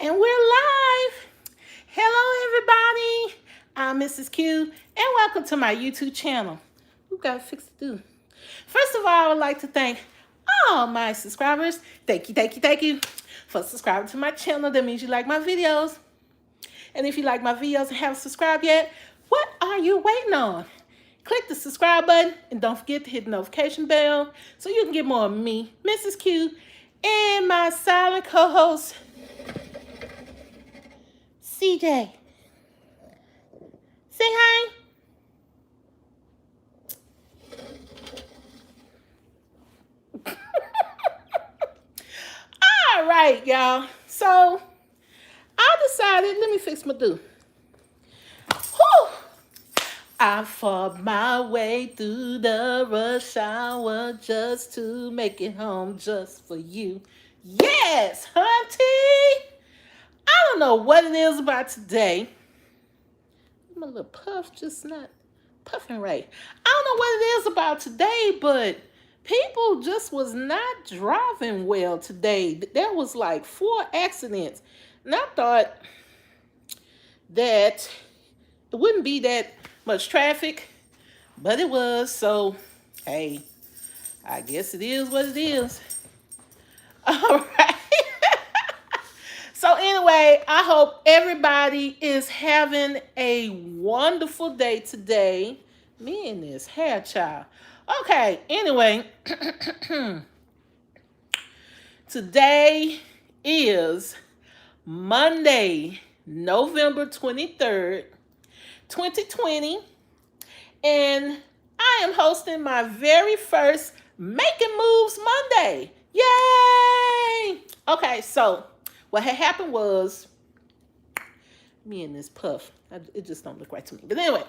And we're live. Hello, everybody. I'm Mrs. Q, and welcome to my YouTube channel. We've got to fix to do. First of all, I would like to thank all my subscribers. Thank you for subscribing to my channel. That means you like my videos. And if you like my videos and haven't subscribed yet, what are you waiting on? Click the subscribe button and don't forget to hit the notification bell so you can get more of me, Mrs. Q, and my silent co-host, CJ. Say hi. All right, y'all. So I decided, let me fix my do. Whew. I fought my way through the rush hour just to make it home just for you. Yes, hunty. I don't know what it is about today. My little puff just not puffing right. I don't know what it is about today, but people just was not driving well today. There was like 4 accidents. And I thought that it wouldn't be that much traffic, but it was. So, hey, I guess it is what it is. All right. So anyway, I hope everybody is having a wonderful day today. Me and this hair child. Okay, anyway, today is Monday, November 23rd, 2020, and I am hosting my very first Making Moves Monday. Yay! Okay, so what had happened was me and this puff. It just don't look right to me. But anyway,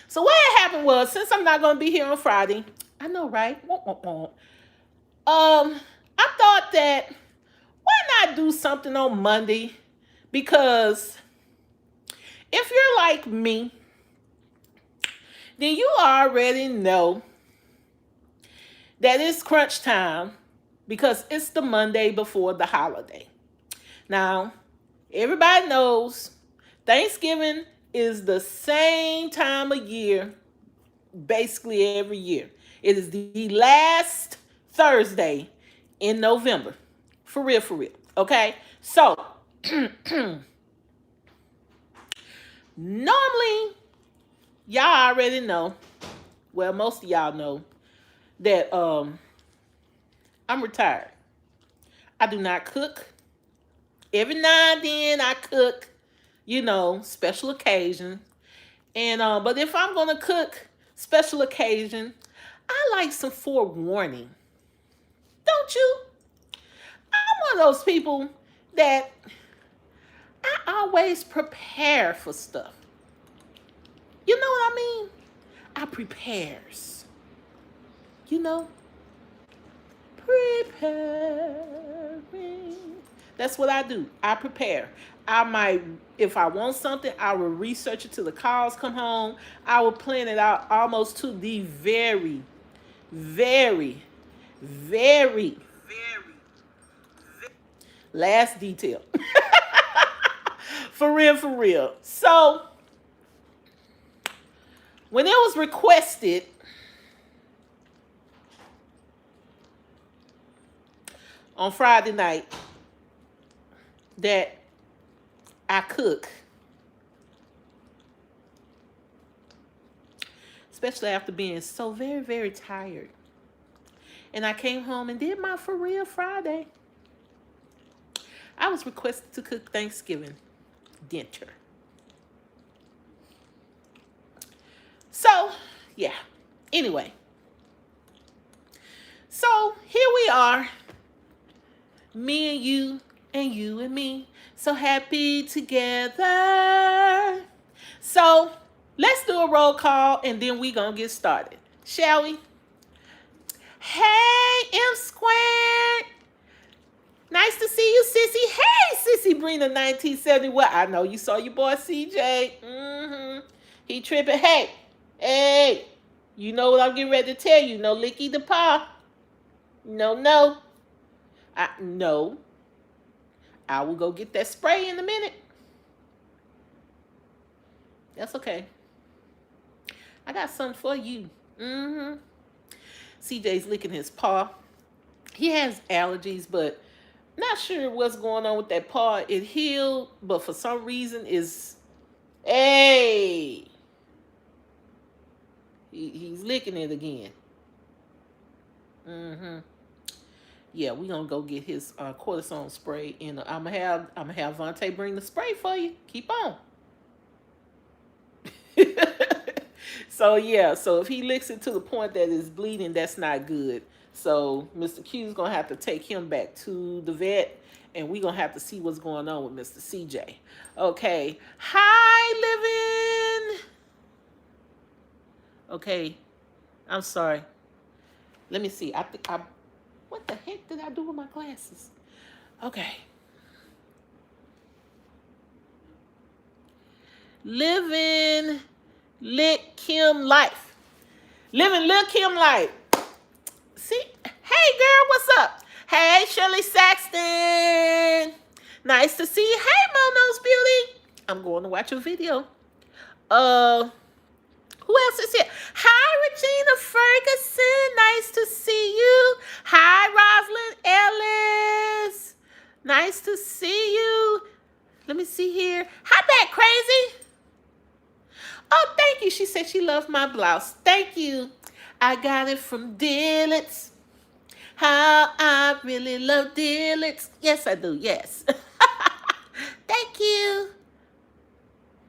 so what had happened was, since I'm not going to be here on Friday, I know, right? I thought that why not do something on Monday? Because if you're like me, then you already know that it's crunch time because it's the Monday before the holiday. Now, everybody knows Thanksgiving is the same time of year basically every year. It is the last Thursday in November. For real, for real. Okay? So, normally, y'all already know, well, most of y'all know, that I'm retired. I do not cook. Every now and then I cook, special occasion. And but if I'm gonna cook special occasion, I like some forewarning. Don't you? I'm one of those people that I always prepare for stuff. You know what I mean? I prepares. You know? Preparing. That's what I do. I prepare. I might, if I want something, I will research it till the calls come home. I will plan it out almost to the very, very, very last detail. For real, for real. So, when it was requested on Friday night that I cook, especially after being so very, very tired, and I came home and did my For Real Friday, I was requested to cook Thanksgiving dinner. So, yeah. Anyway. So, here we are. Me and you and me. So happy together. So, let's do a roll call and then we gonna get started. Shall we? Hey, M Squared. Nice to see you, Sissy. Hey, Sissy Brina 1971. I know you saw your boy CJ. He tripping. Hey. You know what I'm getting ready to tell you. No licky the paw. No. No. I will go get that spray in a minute. That's okay. I got something for you. CJ's licking his paw. He has allergies, but not sure what's going on with that paw. It healed, but for some reason is hey. He's licking it again. Yeah, we gonna go get his cortisone spray, and I'm gonna have Vontae bring the spray for you. Keep on. So yeah, so if he licks it to the point that it's bleeding, that's not good. So Mr. Q's gonna have to take him back to the vet, and we gonna have to see what's going on with Mr. CJ. Okay. Hi, Living. Okay. I'm sorry. Let me see. I think I. What the heck did I do with my glasses? Okay. Living Lit Kim Life. Living Lit Kim Life. See? Hey, girl, what's up? Hey, Shirley Saxton. Nice to see you. Hey, Mono's Beauty. I'm going to watch a video. Who else is here? Hi, Regina Ferguson. Nice to see you. Hi, Rosalind Ellis. Nice to see you. Let me see here. Hi, Back Crazy. Oh, thank you. She said she loved my blouse. Thank you. I got it from Dillard's. How I really love Dillard's. Yes, I do. Yes. Thank you.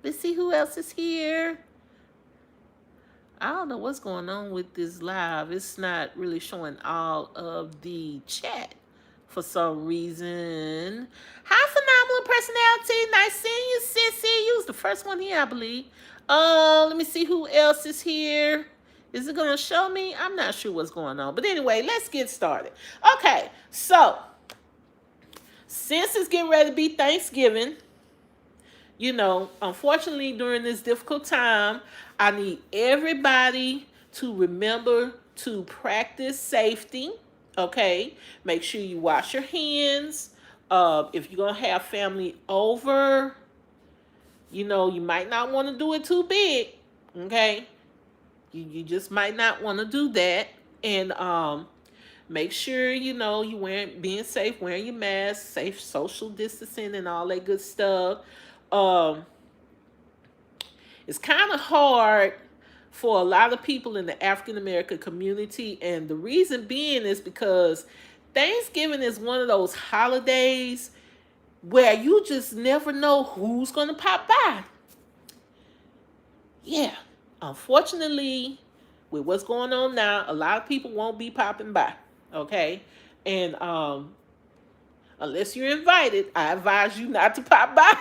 Let's see who else is here. I don't know what's going on with this live. It's not really showing all of the chat for some reason. Hi, Phenomenal Personality. Nice seeing you, Sissy. You was the first one here, I believe. Let me see who else is here. Is it going to show me? I'm not sure what's going on. But anyway, let's get started. Okay, so since it's getting ready to be Thanksgiving, you know, unfortunately, during this difficult time, I need everybody to remember to practice safety, okay? Make sure you wash your hands. If you're going to have family over, you know, you might not want to do it too big, okay? You just might not want to do that. And make sure, you know, you being safe, wearing your mask, safe social distancing and all that good stuff. It's kind of hard for a lot of people in the African American community, and the reason being is because Thanksgiving is one of those holidays where you just never know who's going to pop by. Yeah, unfortunately, with what's going on now, a lot of people won't be popping by, okay? And unless you're invited, I advise you not to pop by.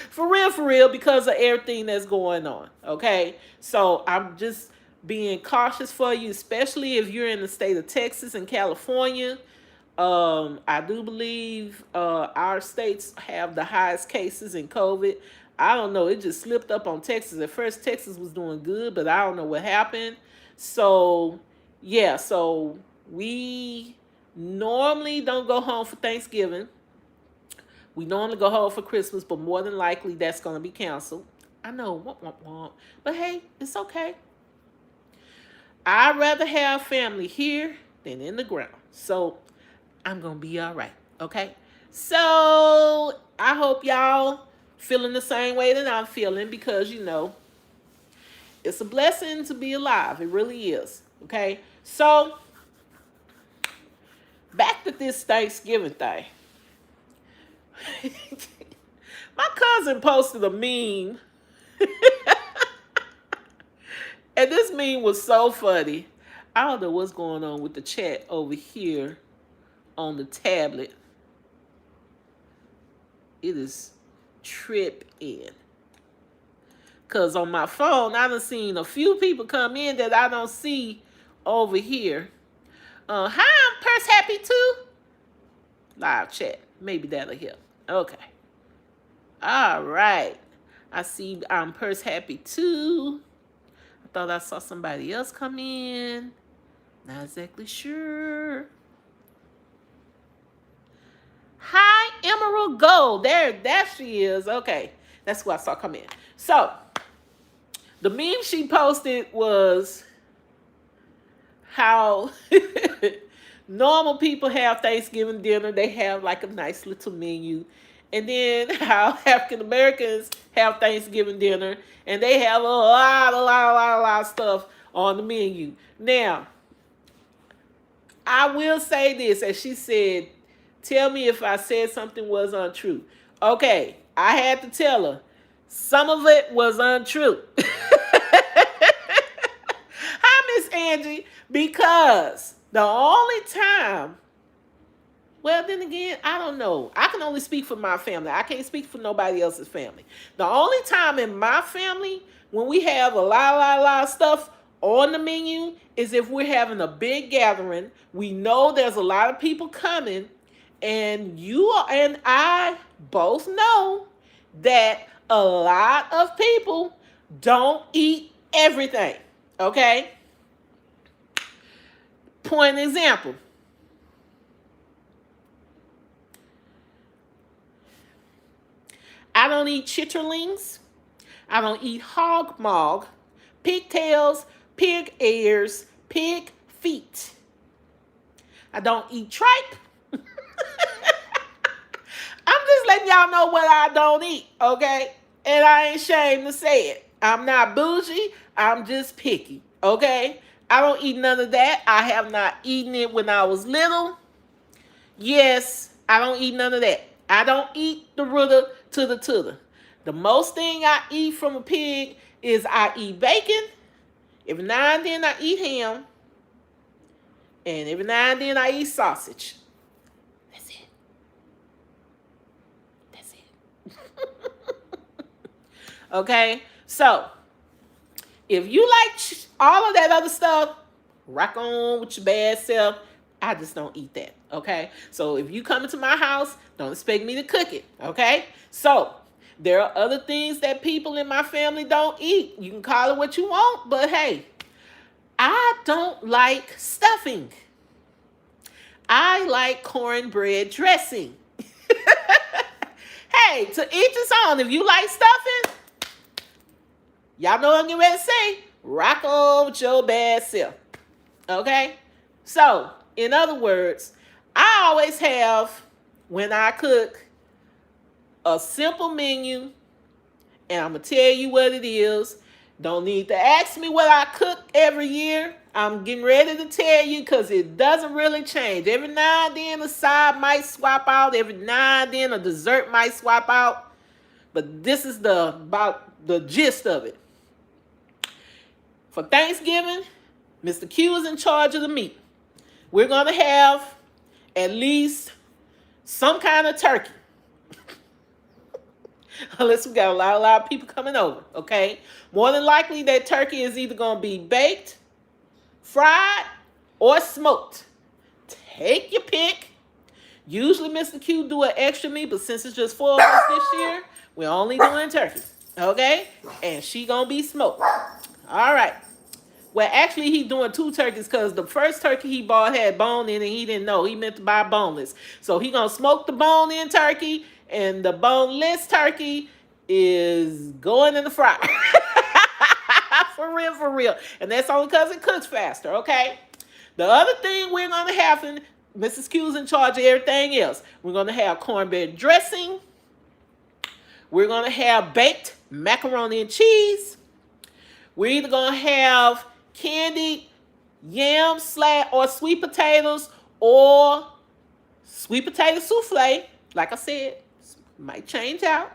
For real, because of everything that's going on, okay? So I'm just being cautious for you, especially if you're in the state of Texas and California. I do believe our states have the highest cases in COVID. I don't know. It just slipped up on Texas. At first, Texas was doing good, but I don't know what happened. So, yeah, so we normally don't go home for Thanksgiving. We normally go home for Christmas, but more than likely that's going to be canceled. I know, womp, womp, womp. But hey, it's okay. I'd rather have family here than in the ground. So I'm going to be all right, okay? So I hope y'all feeling the same way that I'm feeling because, you know, it's a blessing to be alive. It really is, okay? So back to this Thanksgiving thing. My cousin posted a meme. And this meme was so funny. I don't know what's going on with the chat over here on the tablet. It is tripping. Because on my phone, I done seen a few people come in that I don't see over here. Hi, I'm Purse Happy too. Live chat. Maybe that'll help. Okay. All right. I see I'm Purse Happy too. I thought I saw somebody else come in. Not exactly sure. Hi, Emerald Gold. There she is. Okay. That's who I saw come in. So, the meme she posted was how normal people have Thanksgiving dinner. They have like a nice little menu. And then how African Americans have Thanksgiving dinner and they have a lot of stuff on the menu. Now, I will say this, as she said, tell me if I said something was untrue. Okay, I had to tell her. Some of it was untrue. Hi, Miss Angie. Because the only time, well, then again, I don't know. I can only speak for my family. I can't speak for nobody else's family. The only time in my family when we have a lot of stuff on the menu is if we're having a big gathering. We know there's a lot of people coming, and you and I both know that a lot of people don't eat everything. Okay? Point example. I don't eat chitterlings. I don't eat hog maw, pigtails, pig ears, pig feet. I don't eat tripe. I'm just letting y'all know what I don't eat, okay? And I ain't ashamed to say it. I'm not bougie. I'm just picky, okay? I don't eat none of that. I have not eaten it when I was little. Yes, I don't eat none of that. I don't eat the rudder to the. The most thing I eat from a pig is I eat bacon. Every now and then I eat ham. And every now and then I eat sausage. That's it. That's it. Okay? So, if you like all of that other stuff, rock on with your bad self. I just don't eat that, okay? So if you come into my house, don't expect me to cook it, okay? So there are other things that people in my family don't eat. You can call it what you want, but hey, I don't like stuffing. I like cornbread dressing. Hey, to each his own. If you like stuffing, y'all know what I'm getting ready to say. Rock on with your bad self, okay? So, in other words, I always have, when I cook, a simple menu, and I'm going to tell you what it is. Don't need to ask me what I cook every year. I'm getting ready to tell you because it doesn't really change. Every now and then a side might swap out. Every now and then a dessert might swap out. But this is about the gist of it. For Thanksgiving, Mr. Q is in charge of the meat. We're going to have at least some kind of turkey. Unless we got a lot of people coming over, okay? More than likely, that turkey is either going to be baked, fried, or smoked. Take your pick. Usually, Mr. Q do an extra meat, but since it's just 4 of us this year, we're only doing turkey, okay? And she going to be smoked. All right. Well, actually, he's doing 2 turkeys because the first turkey he bought had bone in it and he didn't know. He meant to buy boneless. So he's going to smoke the bone-in turkey, and the boneless turkey is going in the fryer. For real. And that's only because it cooks faster, okay? The other thing we're going to have, and Mrs. Q's in charge of everything else, we're going to have cornbread dressing. We're going to have baked macaroni and cheese. We're either going to have candied yams or sweet potatoes or sweet potato souffle. Like I said, might change out.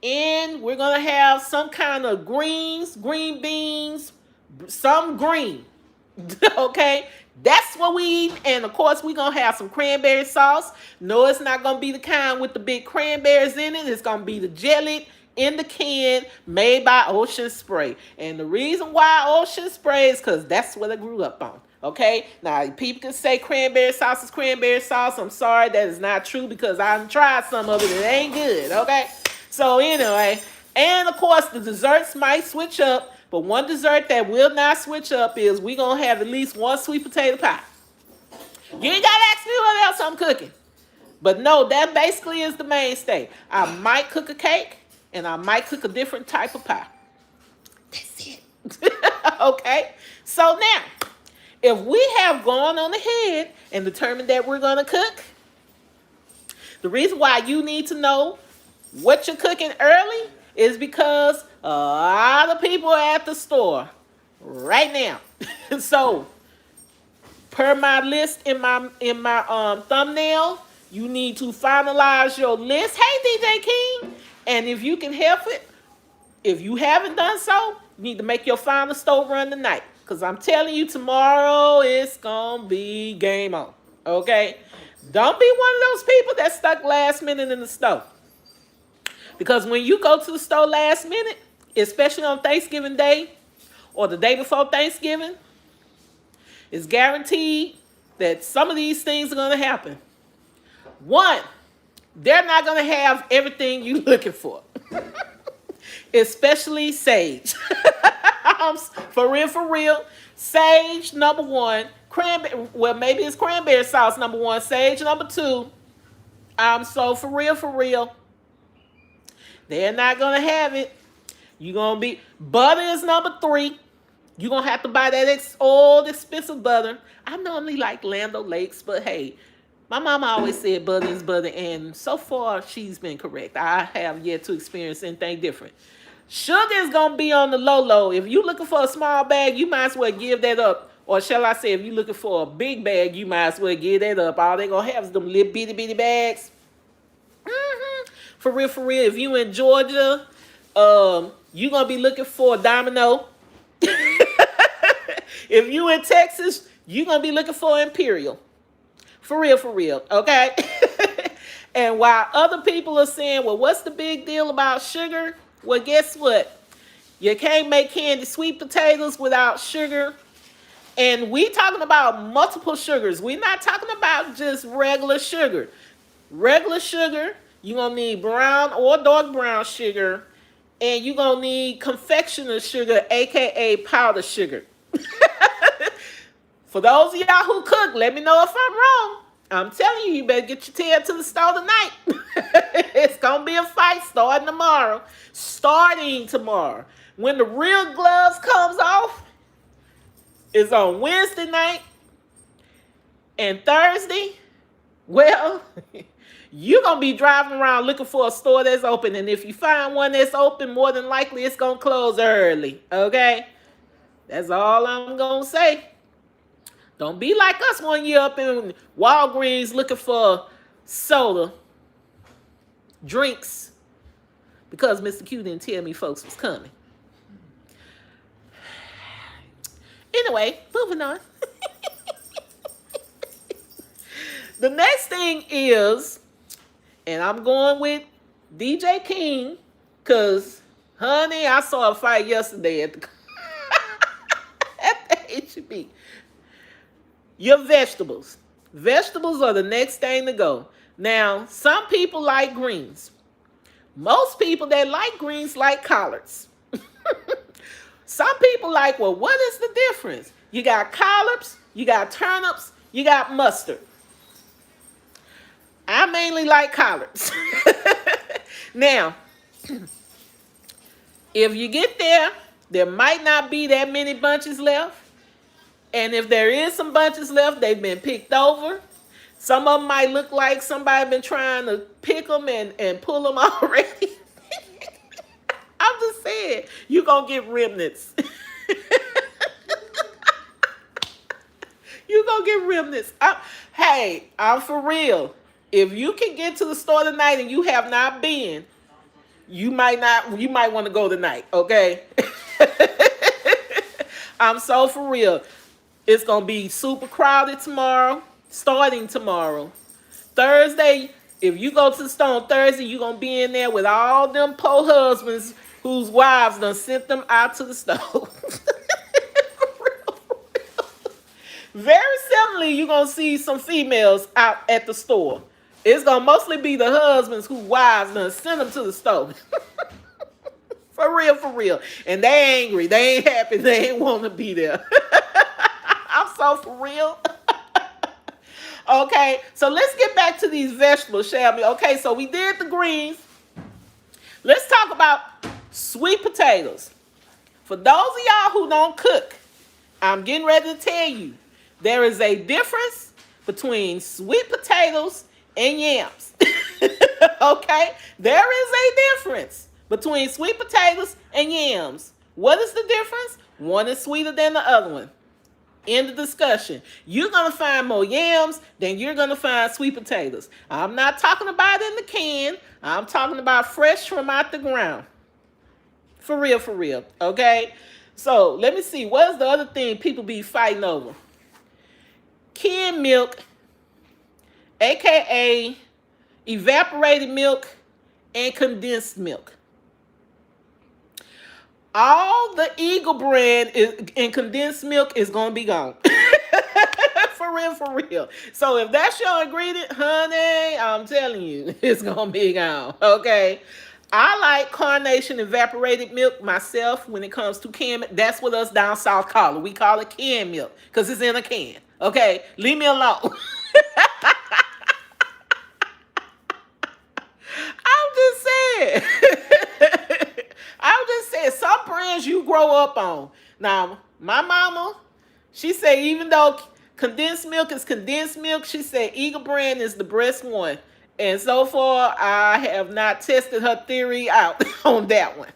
And we're going to have some kind of greens, green beans, some green. Okay? That's what we eat. And of course, we're going to have some cranberry sauce. No, it's not going to be the kind with the big cranberries in it. It's going to be the jellied in the can made by Ocean Spray. And the reason why Ocean Spray is because that's what I grew up on. Okay? Now, people can say cranberry sauce is cranberry sauce. I'm sorry, that is not true because I've tried some of it and it ain't good. Okay? So anyway, and of course, the desserts might switch up. But one dessert that will not switch up is we're going to have at least one sweet potato pie. You ain't got to ask me what else I'm cooking. But no, that basically is the mainstay. I might cook a cake and I might cook a different type of pie. That's it. Okay? So now, if we have gone on ahead and determined that we're going to cook, the reason why you need to know what you're cooking early is because a lot of people are at the store right now. So, per my list in my thumbnail, you need to finalize your list. Hey, DJ King, and if you can help it, if you haven't done so, you need to make your final store run tonight. Because I'm telling you, tomorrow it's going to be game on. Okay? Don't be one of those people that stuck last minute in the store. Because when you go to the store last minute, especially on Thanksgiving Day or the day before Thanksgiving, it's guaranteed that some of these things are going to happen. One, they're not going to have everything you're looking for. Especially sage. For real. Sage, number one. Cranberry, well, maybe it's cranberry sauce, number one. Sage, number two. So for real. They're not going to have it. You're going to be... Butter is number three. You're going to have to buy that old expensive butter. I normally like Land O'Lakes, but hey, my mama always said butter is butter, and so far she's been correct. I have yet to experience anything different. Sugar is going to be on the low. If you're looking for a small bag, you might as well give that up. Or shall I say, if you're looking for a big bag, you might as well give that up. All they're going to have is them little bitty bags. For real. If you in Georgia, you're going to be looking for a Domino. If you in Texas, you're going to be looking for Imperial. For real, okay? And while other people are saying, well, what's the big deal about sugar? Well, guess what? You can't make candy sweet potatoes without sugar. And we talking about multiple sugars. We're not talking about just regular sugar. Regular sugar, you're going to need brown or dark brown sugar. And you're going to need confectioner sugar, a.k.a. powdered sugar. For those of y'all who cook, let me know if I'm wrong. I'm telling you, you better get your tail to the store tonight. It's going to be a fight starting tomorrow. When the real gloves comes off, it's on Wednesday night and Thursday. Well, you're going to be driving around looking for a store that's open. And if you find one that's open, more than likely it's going to close early. Okay? That's all I'm going to say. Don't be like us one year up in Walgreens looking for soda, drinks, because Mr. Q didn't tell me folks was coming. Anyway, moving on. The next thing is, and I'm going with DJ King, because, honey, I saw a fight yesterday at the HEB. Your vegetables. Vegetables are the next thing to go. Now, some people like greens. Most people that like greens like collards. Some people like, well, what is the difference? You got collards, you got turnips, you got mustard. I mainly like collards. Now, if you get there might not be that many bunches left. And if there is some bunches left, they've been picked over. Some of them might look like somebody been trying to pick them and pull them already. I'm just saying, you're going to get remnants. You're going to get remnants. I'm for real. If you can get to the store tonight and you have not been, you might want to go tonight, okay? I'm so for real. It's going to be super crowded tomorrow, starting tomorrow. Thursday, if you go to the store on Thursday, you're going to be in there with all them poor husbands whose wives done sent them out to the store. Very similarly, you're going to see some females out at the store. It's going to mostly be the husbands whose wives done sent them to the store. For real. And they angry. They ain't happy. They ain't want to be there. I'm so for real. Okay, so let's get back to these vegetables, shall we? Okay, so we did the greens. Let's talk about sweet potatoes. For those of y'all who don't cook, I'm getting ready to tell you there is a difference between sweet potatoes and yams. Okay? There is a difference between sweet potatoes and yams. What is the difference? One is sweeter than the other one. End of discussion. You're going to find more yams than you're going to find sweet potatoes. I'm not talking about in the can. I'm talking about fresh from out the ground. For real, for real. Okay? So, let me see. What's the other thing people be fighting over? Canned milk, a.k.a. evaporated milk, and condensed milk. All the Eagle brand in condensed milk is going to be gone. For real, for real. So if that's your ingredient, honey, I'm telling you, it's going to be gone. Okay? I like Carnation evaporated milk myself when it comes to canned milk. That's what us down south call it. We call it canned milk because it's in a can. Okay? Leave me alone. I'm just saying. I'm just saying, some brands you grow up on. Now, my mama, she said even though condensed milk is condensed milk, she said Eagle brand is the best one. And so far, I have not tested her theory out on that one.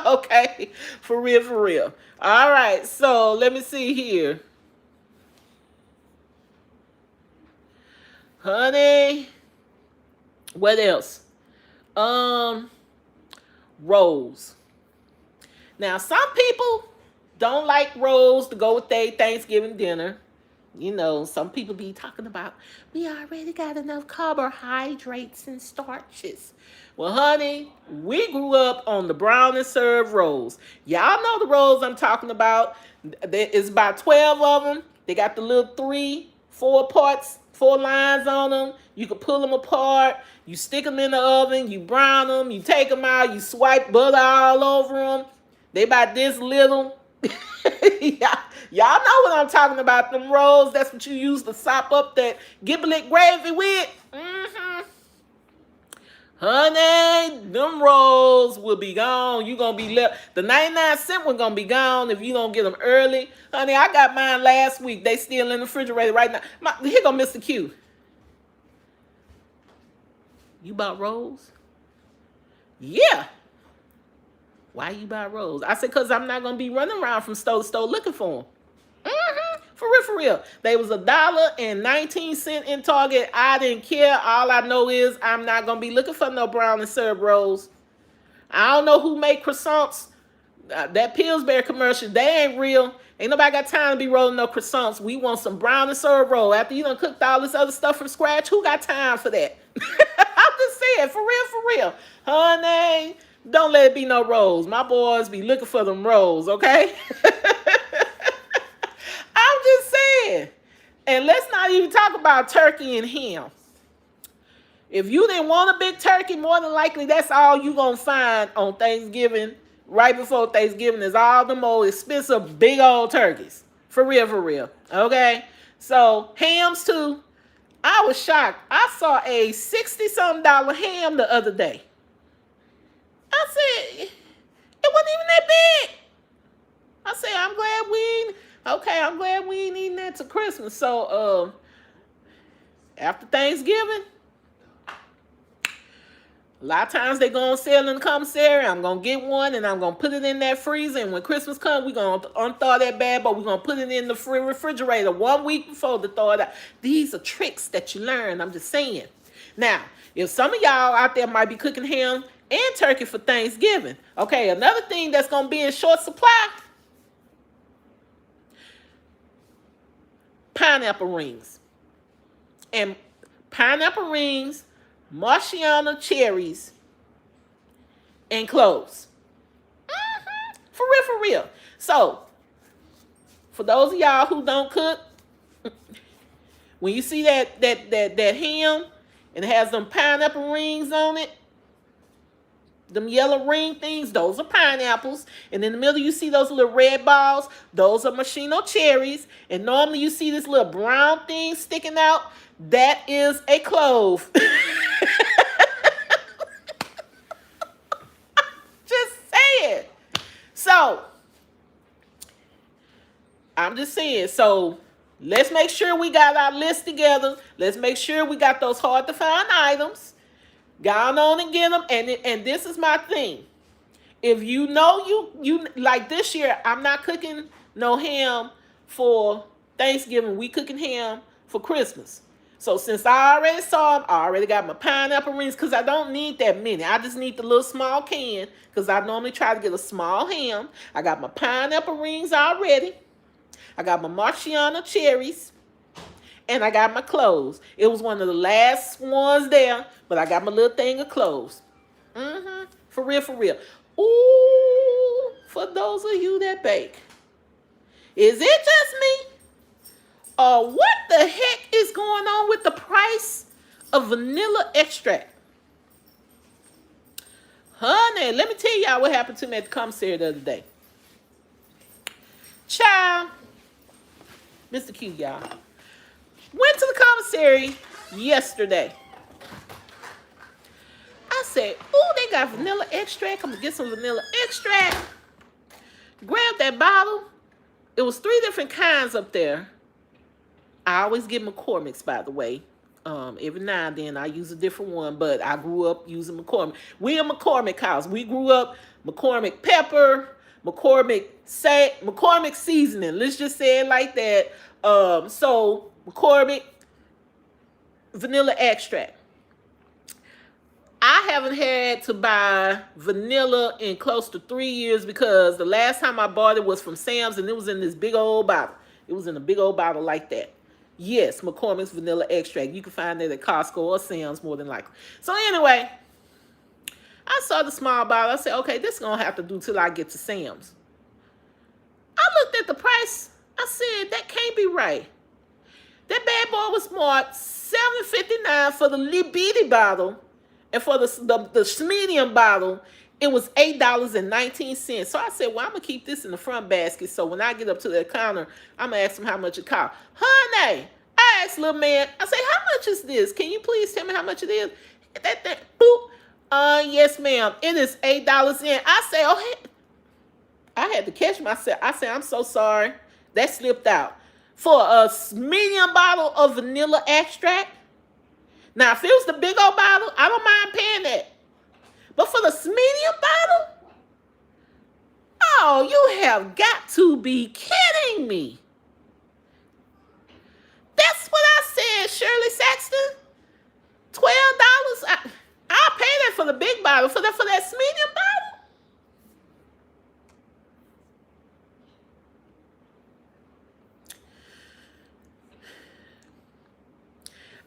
Okay? For real, for real. All right, so let me see here. Honey, what else? Rolls. Now, some people don't like rolls to go with their Thanksgiving dinner. You know, some people be talking about, we already got enough carbohydrates and starches. Well, honey, we grew up on the brown and serve rolls. Y'all know the rolls I'm talking about. It's about 12 of them. They got the little 4 parts, 4 lines on them. You can pull them apart. You stick them in the oven. You brown them. You take them out. You swipe butter all over them. They about this little. Y'all know what I'm talking about. Them rolls, that's what you use to sop up that giblet gravy with. Honey, them rolls will be gone. You going to be left. The 99-cent one going to be gone if you don't get them early. Honey, I got mine last week. They still in the refrigerator right now. Here go Mr. Q. You bought rolls? Yeah. Why you buy rolls? I said, because I'm not going to be running around from store to store looking for them. For real, for real. They was $1.19 in Target. I didn't care. All I know is I'm not going to be looking for no brown and syrup rolls. I don't know who make croissants. That Pillsbury commercial, they ain't real. Ain't nobody got time to be rolling no croissants. We want some brown and syrup roll. After you done cooked all this other stuff from scratch, who got time for that? I'm just saying, for real, for real. Honey, don't let it be no rolls. My boys be looking for them rolls, okay? I'm just saying. And let's not even talk about turkey and ham. If you didn't want a big turkey, more than likely that's all you going to find on Thanksgiving. Right before Thanksgiving is all the more expensive big old turkeys. For real, for real. Okay? So, hams too. I was shocked. I saw a $60-something ham the other day. I said, it wasn't even that big. I said, I'm glad we ain't eating that till Christmas. So, after Thanksgiving, a lot of times they go on sale in the commissary. I'm going to get one and I'm going to put it in that freezer. And when Christmas comes, we're going to unthaw that bad boy. We're going to put it in the free refrigerator 1 week before to thaw it out. These are tricks that you learn. I'm just saying. Now, if some of y'all out there might be cooking ham and turkey for Thanksgiving. Okay, another thing that's going to be in short supply. Pineapple rings. And pineapple rings, Marciano cherries, and cloves. For real, for real. So, for those of y'all who don't cook, when you see that ham and it has them pineapple rings on it, them yellow ring things, those are pineapples. And in the middle, you see those little red balls. Those are machino cherries. And normally you see this little brown thing sticking out. That is a clove. Just saying. So, I'm just saying. So, let's make sure we got our list together. Let's make sure we got those hard to find items. Go on and get them. And this is my thing. If you know you like this year, I'm not cooking no ham for Thanksgiving. We cooking ham for Christmas. So since I already saw them, I already got my pineapple rings because I don't need that many. I just need the little small can because I normally try to get a small ham. I got my pineapple rings already. I got my Marciano cherries. And I got my cloves. It was one of the last ones there, but I got my little thing of cloves. For real, for real. Ooh, for those of you that bake. Is it just me? What the heck is going on with the price of vanilla extract? Honey, let me tell y'all what happened to me at the commissary the other day. Child, Mr. Q, y'all. Went to the commissary yesterday. I said, oh, they got vanilla extract. I'm going to get some vanilla extract. Grab that bottle. It was 3 different kinds up there. I always get McCormick's, by the way. Every now and then I use a different one, but I grew up using McCormick. We a McCormick house. We grew up McCormick pepper, McCormick seasoning. Let's just say it like that. So McCormick vanilla extract. I haven't had to buy vanilla in close to 3 years because the last time I bought it was from Sam's and it was in this big old bottle. It was in a big old bottle like that. Yes, McCormick's vanilla extract. You can find it at Costco or Sam's more than likely. So anyway, I saw the small bottle. I said, okay, this is going to have to do till I get to Sam's. I looked at the price. I said, that can't be right. That bad boy was marked $7.59 for the little bitty bottle. And for the medium bottle, it was $8.19. So I said, well, I'm going to keep this in the front basket. So when I get up to the counter, I'm going to ask him how much it cost. Honey, I asked little man, I said, how much is this? Can you please tell me how much it is? That boop. Yes, ma'am. It is $8 in. I said, oh, hey. I had to catch myself. I said, I'm so sorry. That slipped out. For a medium bottle of vanilla extract. Now, if it was the big old bottle, I don't mind paying that. But for the medium bottle, oh, you have got to be kidding me. That's what I said, Shirley Saxton. $12. I'll pay that for the big bottle. For that medium bottle.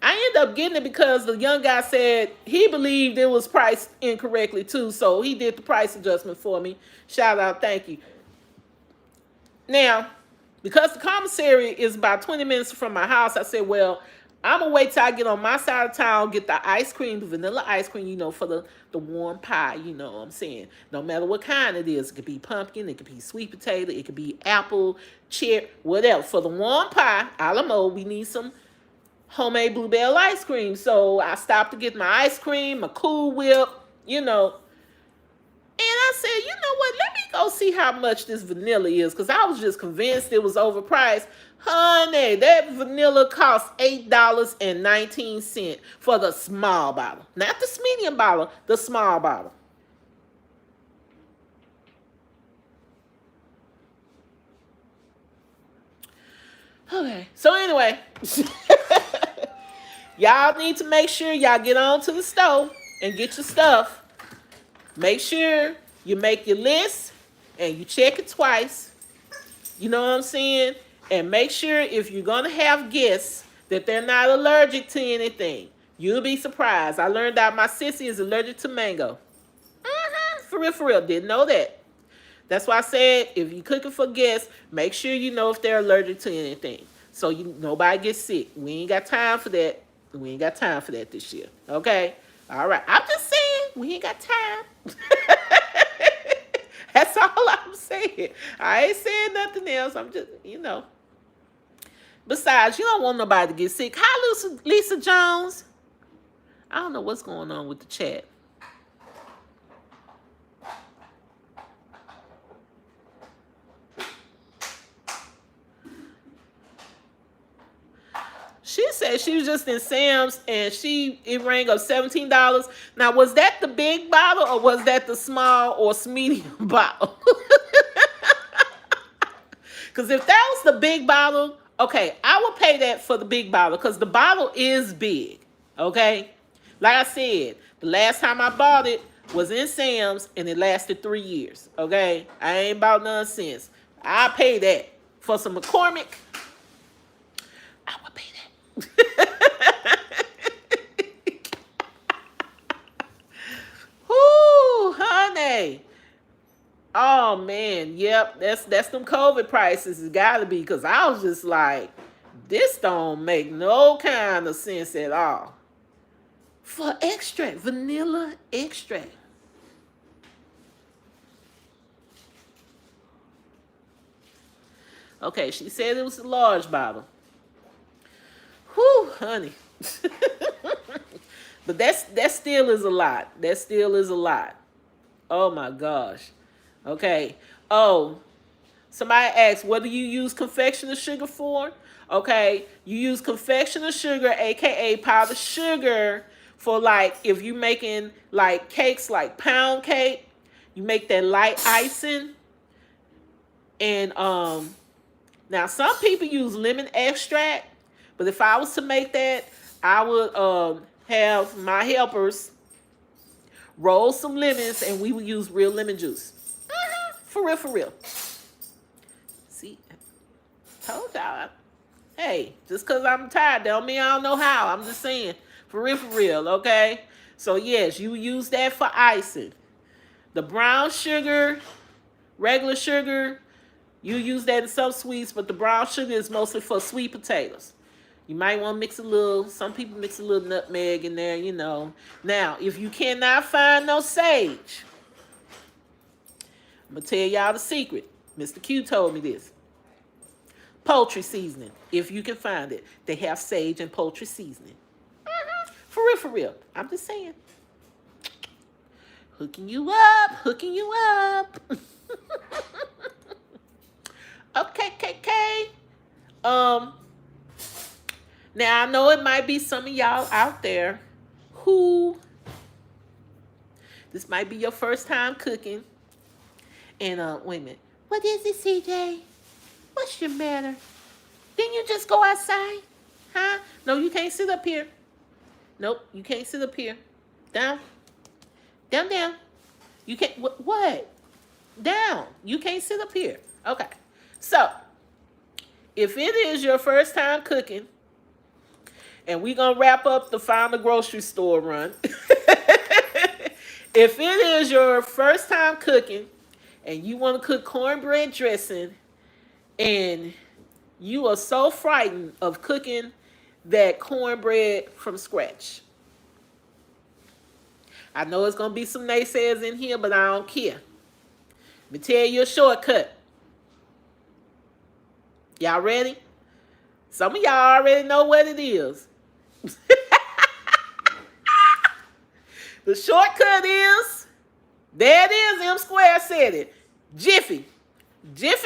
I ended up getting it because the young guy said he believed it was priced incorrectly too. So he did the price adjustment for me. Shout out, thank you. Now, because the commissary is about 20 minutes from my house, I said, well, I'm going to wait till I get on my side of town, get the ice cream, the vanilla ice cream, you know, for the warm pie, you know what I'm saying? No matter what kind it is. It could be pumpkin, it could be sweet potato, it could be apple, cherry, whatever. For the warm pie, a la mode, we need some homemade bluebell ice cream. So I stopped to get my ice cream, my Cool Whip, you know. And I said, you know what? Let me go see how much this vanilla is because I was just convinced it was overpriced. Honey, that vanilla cost $8.19 for the small bottle. Not the medium bottle, the small bottle. Okay, so anyway, y'all need to make sure y'all get on to the store and get your stuff. Make sure you make your list and you check it twice. You know what I'm saying? And make sure if you're going to have guests that they're not allergic to anything. You'll be surprised. I learned that my sissy is allergic to mango. For real. Didn't know that. That's why I said if you're cooking for guests, make sure you know if they're allergic to anything. So nobody gets sick. We ain't got time for that. We ain't got time for that this year. Okay? All right. I'm just saying we ain't got time. That's all I'm saying. I ain't saying nothing else. I'm just, you know. Besides, you don't want nobody to get sick. Hi, Lisa Jones. I don't know what's going on with the chat. She said she was just in Sam's and it rang up $17. Now, was that the big bottle or was that the small or medium bottle? Because if that was the big bottle, okay, I would pay that for the big bottle because the bottle is big, okay? Like I said, the last time I bought it was in Sam's and it lasted 3 years, okay? I ain't bought nonsense. I pay that for some McCormick. I would pay that. Whoo, honey. Oh man, yep, that's them COVID prices. It's gotta be, because I was just like, this don't make no kind of sense at all. For extract, vanilla extract. Okay, she said it was a large bottle. Whew, honey. But that still is a lot. That still is a lot. Oh my gosh. Okay. Oh, somebody asked, what do you use confectioner sugar for? Okay, you use confectioner sugar, aka powdered sugar, for like if you making like cakes like pound cake, you make that light icing. And now some people use lemon extract, but if I was to make that, I would have my helpers roll some lemons and we would use real lemon juice. For real, for real. See, told y'all. Hey, just because I'm tired don't mean I don't know how. I'm just saying, for real, okay? So yes, you use that for icing. The brown sugar, regular sugar, you use that in some sweets, but the brown sugar is mostly for sweet potatoes. You might want to mix a little, some people mix a little nutmeg in there, you know. Now, if you cannot find no sage, I'm going to tell y'all the secret. Mr. Q told me this. Poultry seasoning, if you can find it. They have sage and poultry seasoning. For real. I'm just saying. Hooking you up. Okay. Now, I know it might be some of y'all out there who, this might be your first time cooking. And, wait a minute. What is it, CJ? What's your matter? Didn't you just go outside? Huh? No, you can't sit up here. Nope, you can't sit up here. Down. Down. You can't, what? Down. You can't sit up here. Okay. So, if it is your first time cooking, and we're going to wrap up the Found the Grocery Store run. If it is your first time cooking, and you want to cook cornbread dressing, and you are so frightened of cooking that cornbread from scratch. I know it's going to be some naysayers in here, but I don't care. Let me tell you a shortcut. Y'all ready? Some of y'all already know what it is. The shortcut is, there it is, M Square said it. Jiffy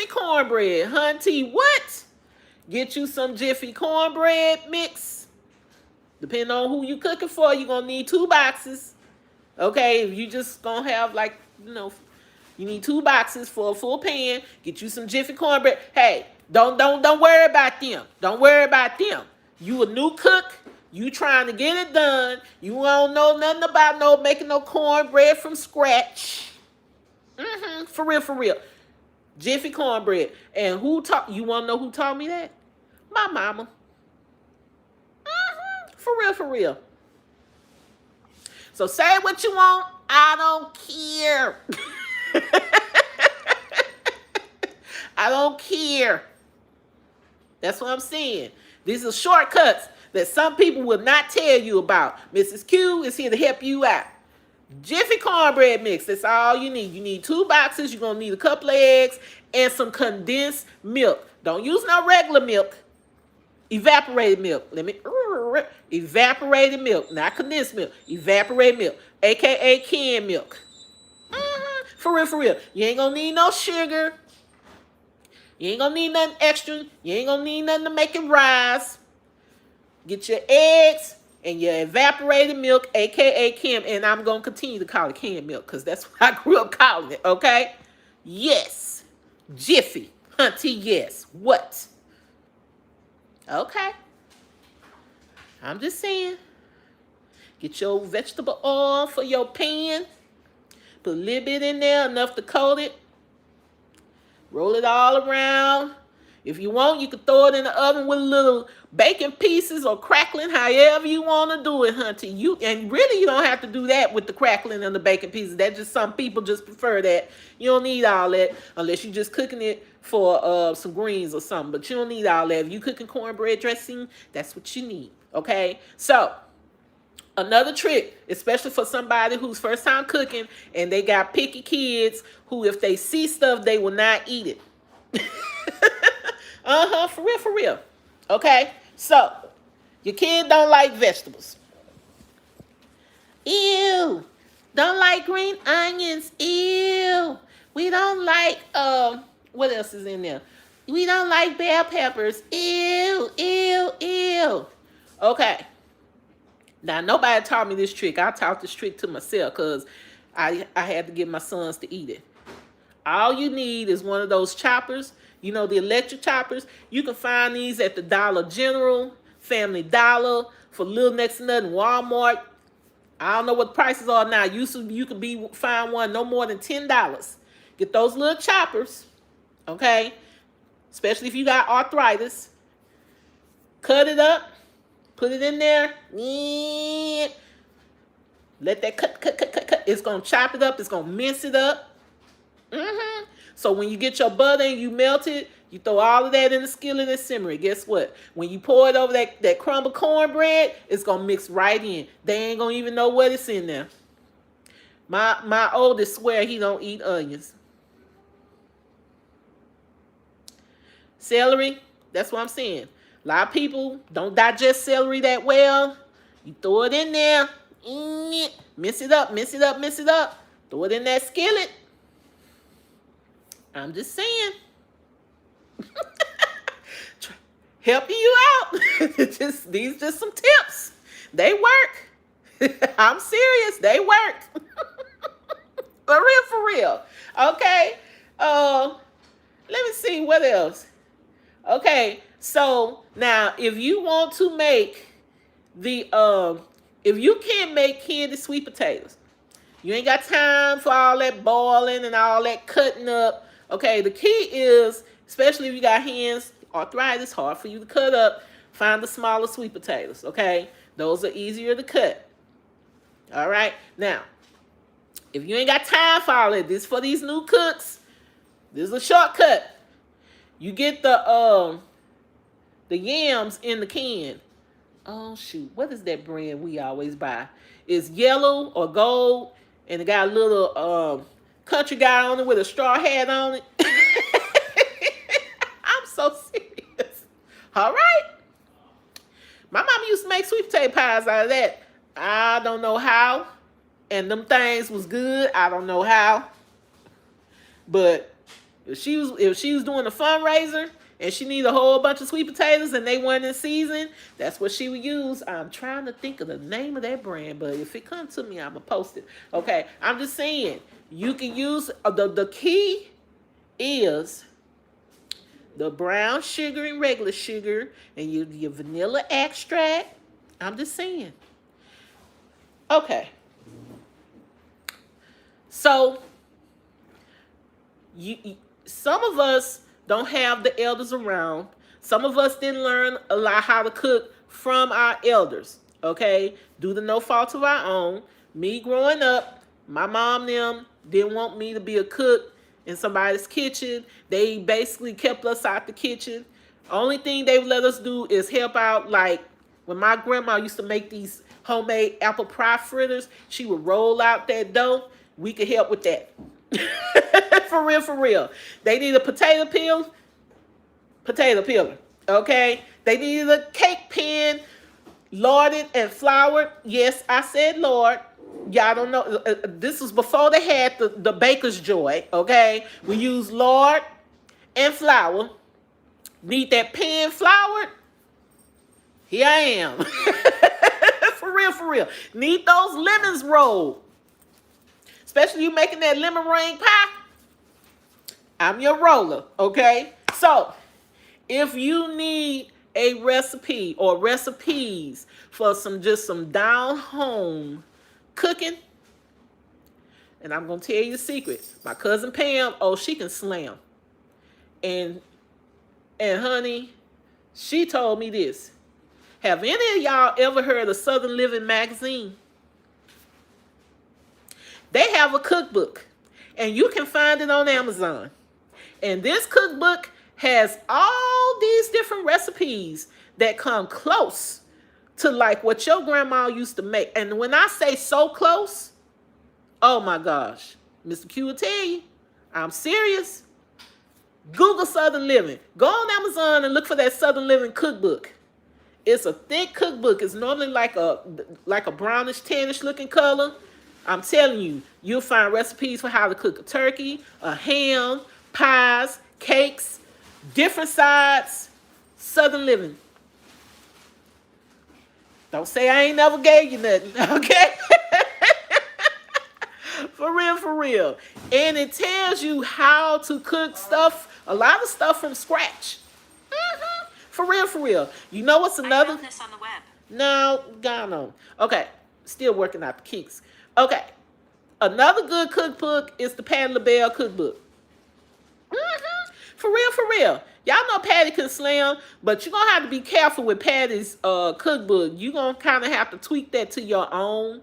cornbread. Hunty, what? Get you some Jiffy cornbread mix. Depending on who you cooking for, you're going to need 2 boxes. Okay, if you just going to have like, you need 2 boxes for a full pan. Get you some Jiffy cornbread. Hey, don't worry about them. Don't worry about them. You a new cook. You trying to get it done. You don't know nothing about making no cornbread from scratch. For real. Jiffy cornbread. And you want to know who taught me that? My mama. For real. So say what you want. I don't care. I don't care. That's what I'm saying. These are shortcuts that some people will not tell you about. Mrs. Q is here to help you out. Jiffy cornbread mix. That's all you need. You need 2 boxes. You're going to need a couple of eggs and some condensed milk. Don't use no regular milk. Evaporated milk. Evaporated milk, not condensed milk. Evaporated milk, aka canned milk. For real, for real. You ain't gonna need no sugar. You ain't gonna need nothing extra. You ain't gonna need nothing to make it rise. Get your eggs and your evaporated milk, aka canned, and I'm gonna continue to call it canned milk because that's what I grew up calling it. Okay? Yes. Jiffy. Hunty, yes. What? Okay. I'm just saying. Get your vegetable oil for your pan. Put a little bit in there, enough to coat it. Roll it all around. If you want, you can throw it in the oven with little bacon pieces or crackling, however you want to do it, hunty. And really, you don't have to do that with the crackling and the bacon pieces. That's just some people just prefer that. You don't need all that unless you're just cooking it for some greens or something. But you don't need all that. If you're cooking cornbread dressing, that's what you need. Okay? So, another trick, especially for somebody who's first time cooking and they got picky kids who, if they see stuff, they will not eat it. For real, for real. Okay? So, your kid don't like vegetables. Ew. Don't like green onions. Ew. We don't like, what else is in there? We don't like bell peppers. Ew, ew, ew. Okay. Now, nobody taught me this trick. I taught this trick to myself because I had to give my sons to eat it. All you need is one of those choppers. You know, the electric choppers. You can find these at the Dollar General, Family Dollar, for little next to nothing, Walmart. I don't know what the prices are now. You could find one no more than $10. Get those little choppers, okay? Especially if you got arthritis. Cut it up. Put it in there. Let that cut. It's going to chop it up. It's going to mince it up. So when you get your butter and you melt it, you throw all of that in the skillet and simmer it. Guess what? When you pour it over that crumb of cornbread, it's going to mix right in. They ain't going to even know what it's in there. My oldest swear he don't eat onions. Celery, that's what I'm saying. A lot of people don't digest celery that well. You throw it in there. Mix it up. Throw it in that skillet. I'm just saying. Helping you out. These just some tips. They work. I'm serious. They work. For real. Okay. Let me see what else. Okay. So now, if you want to make if you can't make candied sweet potatoes, you ain't got time for all that boiling and all that cutting up. Okay, the key is, especially if you got hands, arthritis, hard for you to cut up, find the smaller sweet potatoes, okay? Those are easier to cut. All right, now, if you ain't got time for all that, this for these new cooks, this is a shortcut. You get the yams in the can. Oh, shoot, what is that brand we always buy? It's yellow or gold, and it got a little country guy on it with a straw hat on it. I'm so serious. All right. My mama used to make sweet potato pies out of that. I don't know how. And them things was good. I don't know how. But if she was doing a fundraiser and she needed a whole bunch of sweet potatoes and they weren't in season, that's what she would use. I'm trying to think of the name of that brand, but if it comes to me, I'm going to post it. Okay, I'm just saying, you can use, the key is the brown sugar and regular sugar and your vanilla extract. I'm just saying. Okay. So, some of us don't have the elders around. Some of us didn't learn a lot how to cook from our elders, okay? Due to no fault of our own. Me growing up, my mom them didn't want me to be a cook in somebody's kitchen. They basically kept us out the kitchen. Only thing they would let us do is help out, like when my grandma used to make these homemade apple pie fritters, she would roll out that dough. We could help with that. For real. They need a potato peeler. Okay? They needed a cake pan, larded and floured. Yes, I said lard. Y'all don't know. This was before they had the baker's joy, okay? We use lard and flour. Need that pan floured? Here I am. For real, for real. Need those lemons rolled. Especially you making that lemon meringue pie. I'm your roller, okay? So, if you need a recipe or recipes for some down home cooking, and I'm gonna tell you the secret. My cousin Pam, oh, she can slam. And honey, she told me this. Have any of y'all ever heard of Southern Living magazine? They have a cookbook, and you can find it on Amazon. And this cookbook has all these different recipes that come close to like what your grandma used to make. And when I say so close, oh my gosh, Mr. Q will tell you, I'm serious. Google Southern Living. Go on Amazon and look for that Southern Living cookbook. It's a thick cookbook. It's normally like a brownish, tannish looking color. I'm telling you, you'll find recipes for how to cook a turkey, a ham, pies, cakes, different sides. Southern Living. Don't say I ain't never gave you nothing, okay? For real, for real. And it tells you how to cook stuff, a lot of stuff from scratch. Mm-hmm. For real, for real. You know what's another? I found this on the web. No, God no. Okay, still working out the kinks. Okay, another good cookbook is the Patti LaBelle cookbook. Mm-hmm. For real, for real. Y'all know Patty can slam, but you're going to have to be careful with Patty's cookbook. You're going to kind of have to tweak that to your own.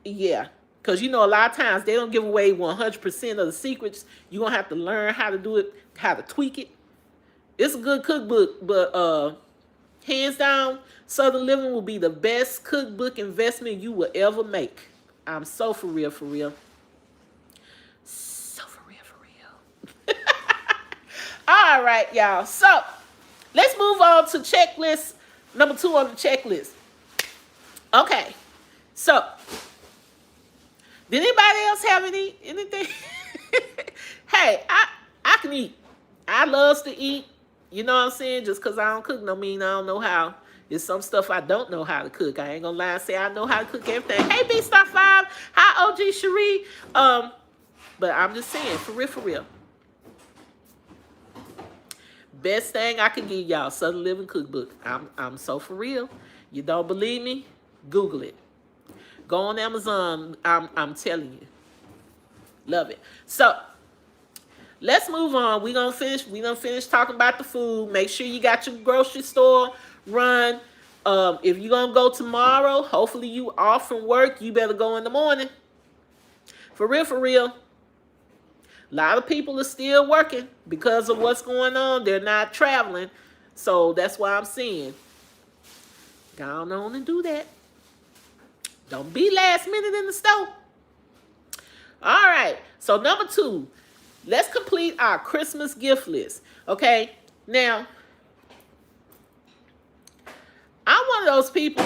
Yeah, because you know a lot of times they don't give away 100% of the secrets. You're going to have to learn how to do it, how to tweak it. It's a good cookbook, but hands down, Southern Living will be the best cookbook investment you will ever make. I'm so for real, for real. So for real, for real. All right, y'all. So, let's move on to checklist number 2 on the checklist. Okay. So, did anybody else have anything? Hey, I can eat. I loves to eat. You know what I'm saying? Just because I don't cook no mean I don't know how. There's some stuff I don't know how to cook. I ain't gonna lie and say I know how to cook everything. Hey, B-Star 5. Hi, OG Cherie. But I'm just saying, for real, for real. Best thing I can give y'all, Southern Living Cookbook. I'm so for real. You don't believe me? Google it. Go on Amazon. I'm telling you. Love it. So, let's move on. We gonna finish talking about the food. Make sure you got your grocery store run. If you're gonna go tomorrow, hopefully you off from work. You better go in the morning. For real, for real. A lot of people are still working because of what's going on. They're not traveling. So that's why I'm saying, go on and do that. Don't be last minute in the store. All right. So number 2, let's complete our Christmas gift list. Okay. Now, I'm one of those people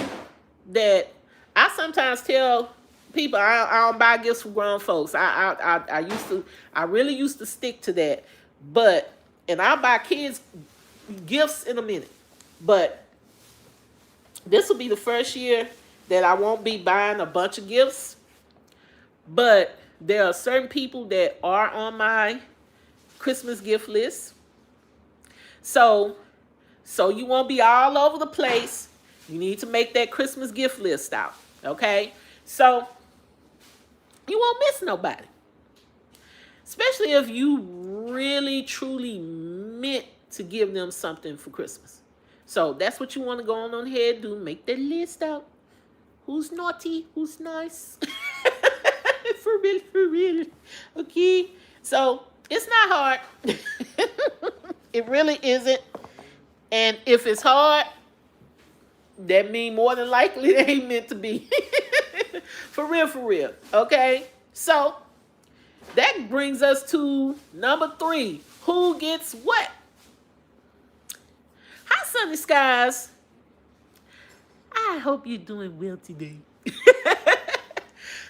that I sometimes tell people I don't buy gifts for grown folks. I really used to stick to that. And I'll buy kids gifts in a minute. But this will be the first year that I won't be buying a bunch of gifts. But there are certain people that are on my Christmas gift list. So you won't be all over the place. You need to make that Christmas gift list out. Okay? So you won't miss nobody. Especially if you really, truly meant to give them something for Christmas. So that's what you want to go on ahead and do. Make that list out. Who's naughty? Who's nice? For real. Okay? So it's not hard. It really isn't. And if it's hard, that means more than likely it ain't meant to be. For real. Okay? So, that brings us to number 3. Who gets what? How sunny skies. I hope you're doing well today.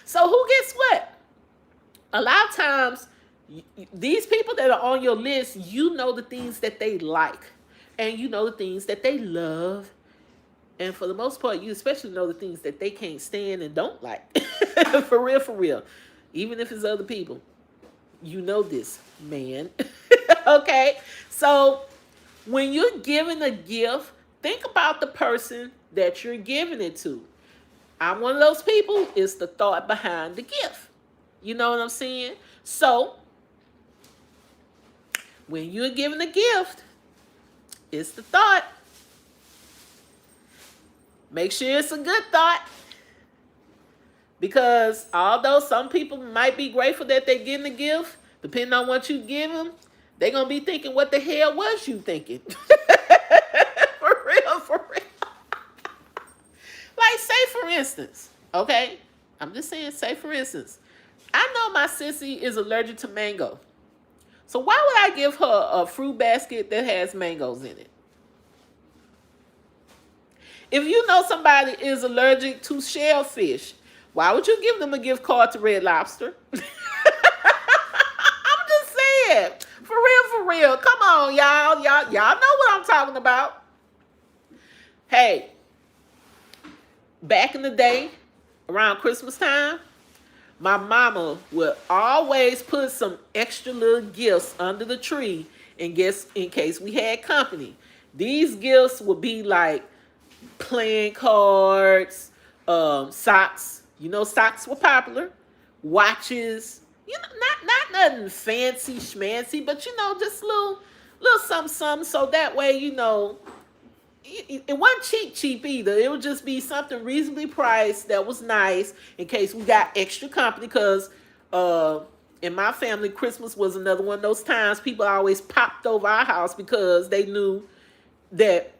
So who gets what? A lot of times, these people that are on your list, you know the things that they like, and you know the things that they love, and for the most part, you especially know the things that they can't stand and don't like. For real, for real. Even if it's other people, you know this, man. Okay, so when you're giving a gift, think about the person that you're giving it to. I'm one of those people. It's the thought behind the gift. You know what I'm saying? So when you're giving a gift, it's the thought. Make sure it's a good thought. Because although some people might be grateful that they're getting a gift, depending on what you give them, they're going to be thinking, what the hell was you thinking? For real, for real. Like, say for instance, okay? I'm just saying, say for instance, I know my sissy is allergic to mango. So why would I give her a fruit basket that has mangoes in it? If you know somebody is allergic to shellfish, why would you give them a gift card to Red Lobster? I'm just saying. For real, for real. Come on, y'all. Y'all know what I'm talking about. Hey, back in the day, around Christmas time, my mama would always put some extra little gifts under the tree in case we had company. These gifts would be like playing cards, socks. You know, socks were popular. Watches. You know, not nothing fancy schmancy, but you know, just little something. So that way, you know, it wasn't cheap either. It would just be something reasonably priced that was nice in case we got extra company. Because in my family, Christmas was another one of those times people always popped over our house because they knew that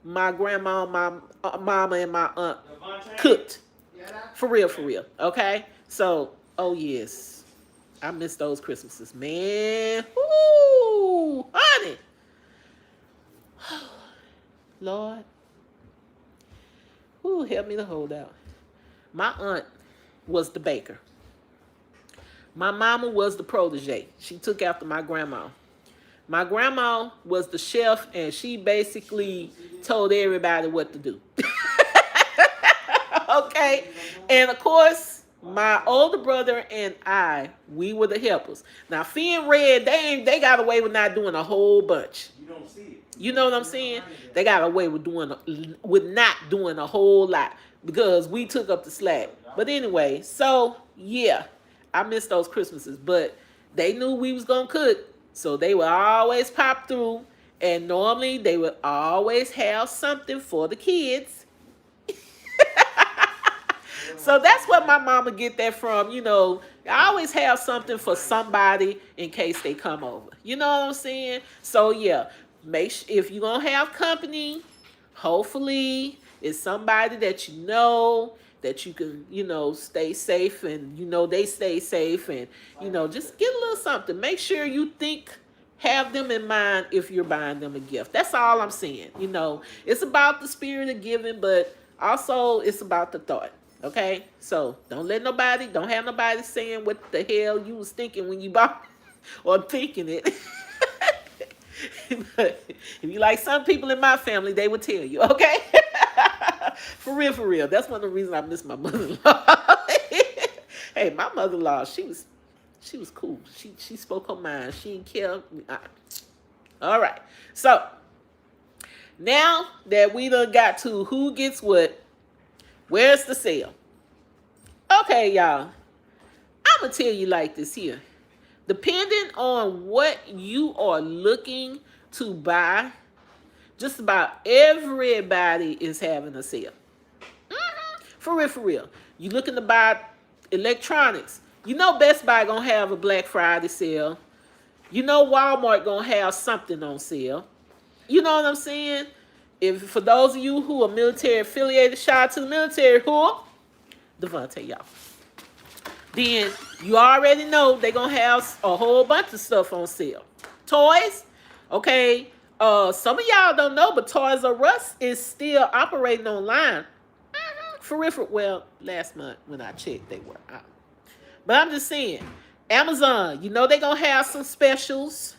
my grandma, my mama, and my aunt cooked. For real, for real. Okay? So, oh yes. I miss those Christmases, man. Woo! Honey. Lord. Who help me to hold out. My aunt was the baker. My mama was the protege. She took after my grandma. My grandma was the chef, and she basically told everybody what to do. Okay? And of course, my older brother and we were the helpers. Now, Fee and Red, they got away with not doing a whole bunch. You don't see it. You know what I'm saying? They got away with not doing a whole lot because we took up the slack. But anyway, so yeah, I miss those Christmases. But they knew we was gonna cook, so they would always pop through, and normally they would always have something for the kids. So that's what my mama get that from. You know, I always have something for somebody in case they come over. You know what I'm saying? So yeah, make sure if you're gonna have company, hopefully it's somebody that you know that you can, you know, stay safe, and you know they stay safe, and you know, just get a little something. Make sure you have them in mind if you're buying them a gift. That's all I'm saying. You know, it's about the spirit of giving, but also it's about the thought. Okay, so don't have nobody saying what the hell you was thinking when you bought or thinking it. But if you like some people in my family, they would tell you, okay? For real. That's one of the reasons I miss my mother-in-law. Hey, my mother-in-law, she was cool. She spoke her mind. She didn't care. All right. So now that we done got to who gets what, where's the sale? Okay, y'all. I'm going to tell you like this here. Depending on what you are looking to buy, just about everybody is having a sale. For real. You looking to buy electronics. You know Best Buy going to have a Black Friday sale. You know Walmart going to have something on sale. You know what I'm saying? For those of you who are military affiliated, shout out to the military. Who? Devontae, y'all. Then you already know they're going to have a whole bunch of stuff on sale. Toys, okay, Some of y'all don't know, but Toys R Us is still operating online. For real, well, last month when I checked, they were out. But I'm just saying, Amazon, you know they're going to have some specials.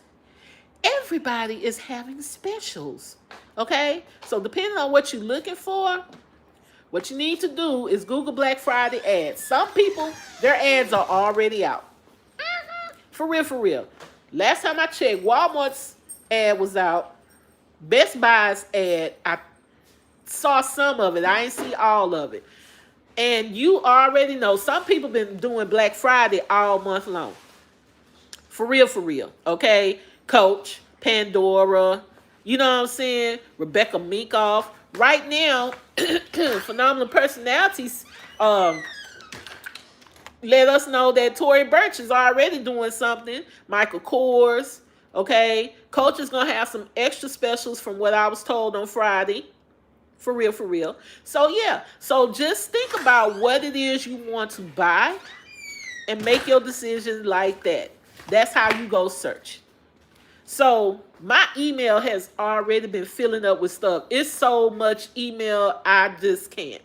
Everybody is having specials. Okay? So depending on what you're looking for, what you need to do is Google Black Friday ads. Some people, their ads are already out. For real, for real. Last time I checked, Walmart's ad was out. Best Buy's ad, I saw some of it. I ain't see all of it. And you already know, some people been doing Black Friday all month long. For real, okay? Coach, Pandora, you know what I'm saying? Rebecca Minkoff. Right now, Phenomenal Personalities let us know that Tory Burch is already doing something. Michael Kors, okay? Coach is going to have some extra specials from what I was told on Friday. For real. So, yeah. So, just think about what it is you want to buy and make your decision like that. That's how you go search. So, my email has already been filling up with stuff. It's so much email, I just can't.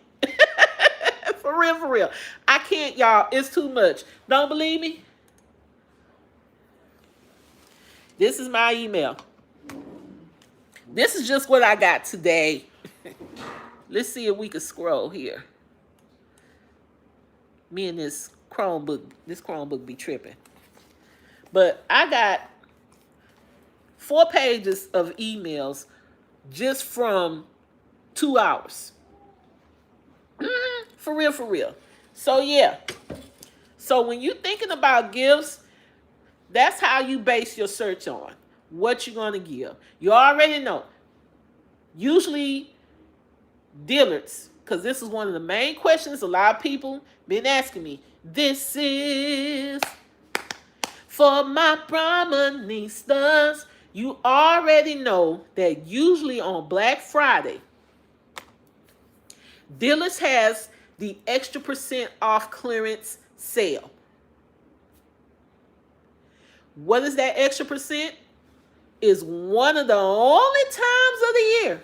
For real. I can't, y'all. It's too much. Don't believe me? This is my email. This is just what I got today. Let's see if we can scroll here. Me and this Chromebook be tripping. But I got 4 pages of emails just from 2 hours. For real. So, yeah. So, when you're thinking about gifts, that's how you base your search on. What you're going to give. You already know. Usually, Dillard's, because this is one of the main questions a lot of people been asking me. This is for my proministas. You already know that usually on Black Friday, Dillard's has the extra % off clearance sale. What is that extra %? Is one of the only times of the year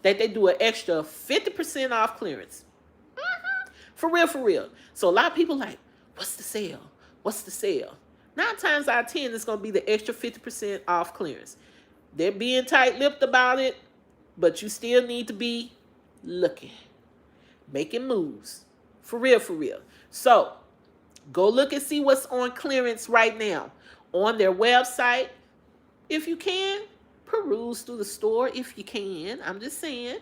that they do an extra 50% off clearance. For real. So a lot of people like, what's the sale? 9 times out of 10, it's going to be the extra 50% off clearance. They're being tight-lipped about it, but you still need to be looking, making moves. For real. So, go look and see what's on clearance right now on their website. If you can, peruse through the store if you can. I'm just saying,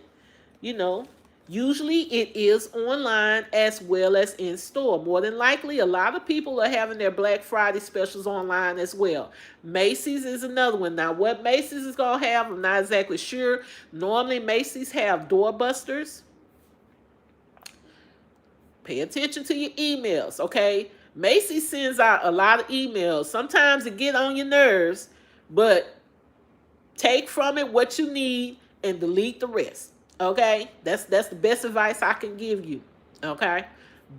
usually it is online as well as in store. More than likely, a lot of people are having their Black Friday specials online as well. Macy's is another one. Now, what Macy's is going to have, I'm not exactly sure. Normally, Macy's have doorbusters. Pay attention to your emails, okay? Macy's sends out a lot of emails. Sometimes it get on your nerves, but take from it what you need and delete the rest. Okay? That's the best advice I can give you. Okay?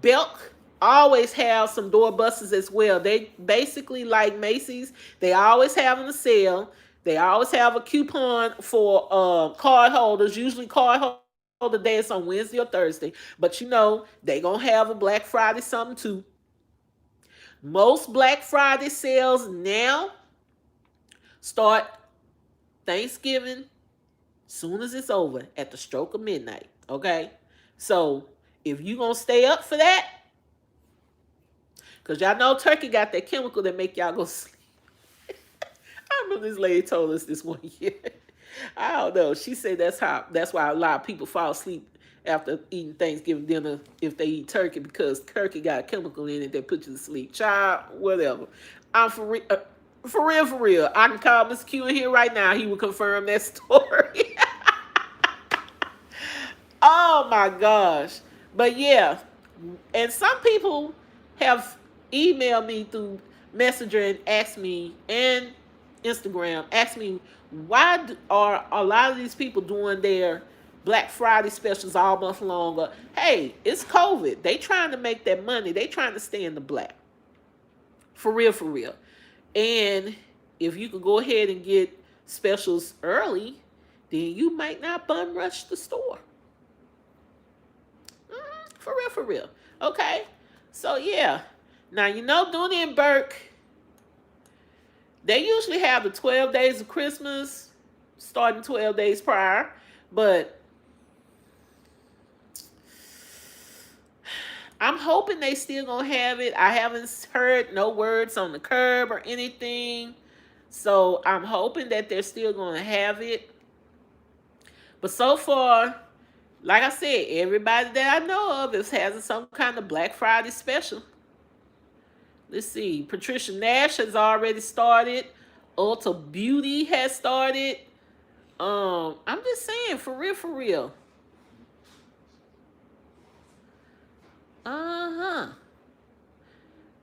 Belk always have some doorbusters as well. They basically like Macy's. They always having a sale. They always have a coupon for card holders. Usually card holder day is on Wednesday or Thursday. But they gonna have a Black Friday something too. Most Black Friday sales now start Thanksgiving soon as it's over at the stroke of midnight. Okay? So if you gonna stay up for that, because y'all know turkey got that chemical that make y'all go sleep. I remember this lady told us this one year. I don't know. She said that's why a lot of people fall asleep after eating Thanksgiving dinner if they eat turkey, because turkey got a chemical in it that puts you to sleep. Child, whatever. I'm for real. I can call Mr. Q in here right now. He will confirm that story. Oh my gosh. But yeah. And some people have emailed me through Messenger and asked me, and Instagram, asked me, why are a lot of these people doing their Black Friday specials all month long? Hey, it's COVID. They trying to make that money. They trying to stay in the black. For real. And if you could go ahead and get specials early, then you might not bum rush the store. For real, for real. Okay. So yeah. Now you know Dooney and Burke, they usually have the 12 days of Christmas starting 12 days prior, but I'm hoping they still gonna have it. I haven't heard no words on the curb or anything. So I'm hoping that they're still gonna have it. But so far, like I said, everybody that I know of is having some kind of Black Friday special. Let's see. Patricia Nash has already started. Ulta Beauty has started. I'm just saying, for real, for real. Uh-huh.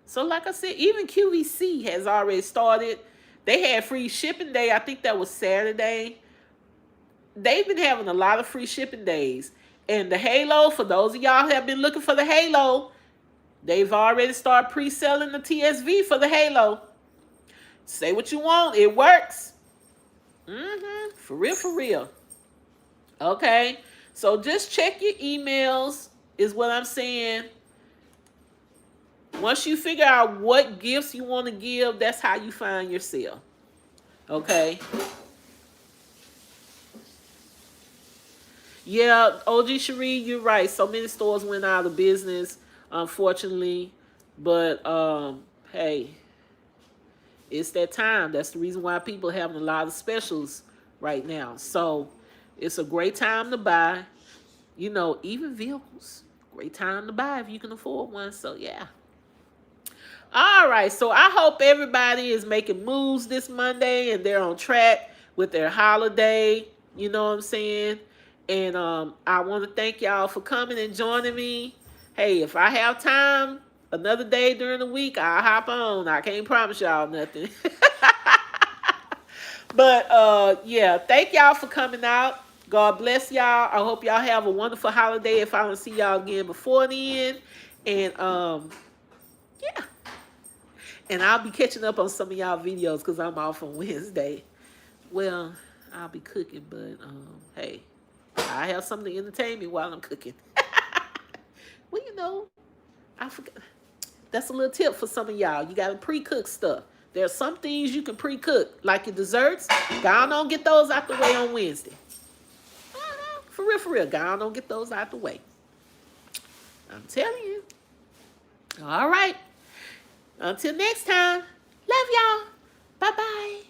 So like I said, even QVC has already started. They had free shipping day. I think that was Saturday. They've been having a lot of free shipping days. And the Halo, for those of y'all who have been looking for the Halo, they've already started pre-selling the TSV for the Halo. Say what you want. It works. For real, for real. Okay. So just check your emails is what I'm saying. Once you figure out what gifts you want to give, that's how you find your sale. Okay. Yeah, OG Cherie, you're right. So many stores went out of business, unfortunately. But hey, it's that time. That's the reason why people are having a lot of specials right now. So it's a great time to buy. You know, even vehicles. Great time to buy if you can afford one. So yeah. All right, so I hope everybody is making moves this Monday and they're on track with their holiday. You know what I'm saying? And I want to thank y'all for coming and joining me. Hey, if I have time another day during the week, I'll hop on. I can't promise y'all nothing. But yeah, thank y'all for coming out. God bless y'all. I hope y'all have a wonderful holiday if I don't see y'all again before then. And yeah. And I'll be catching up on some of y'all videos because I'm off on Wednesday. Well, I'll be cooking, but hey, I have something to entertain me while I'm cooking. Well, you know, I forgot. That's a little tip for some of y'all. You got to pre-cook stuff. There are some things you can pre-cook, like your desserts. Go on, get those out the way on Wednesday. For real, for real. Go on, get those out the way. I'm telling you. All right. Until next time, love y'all. Bye-bye.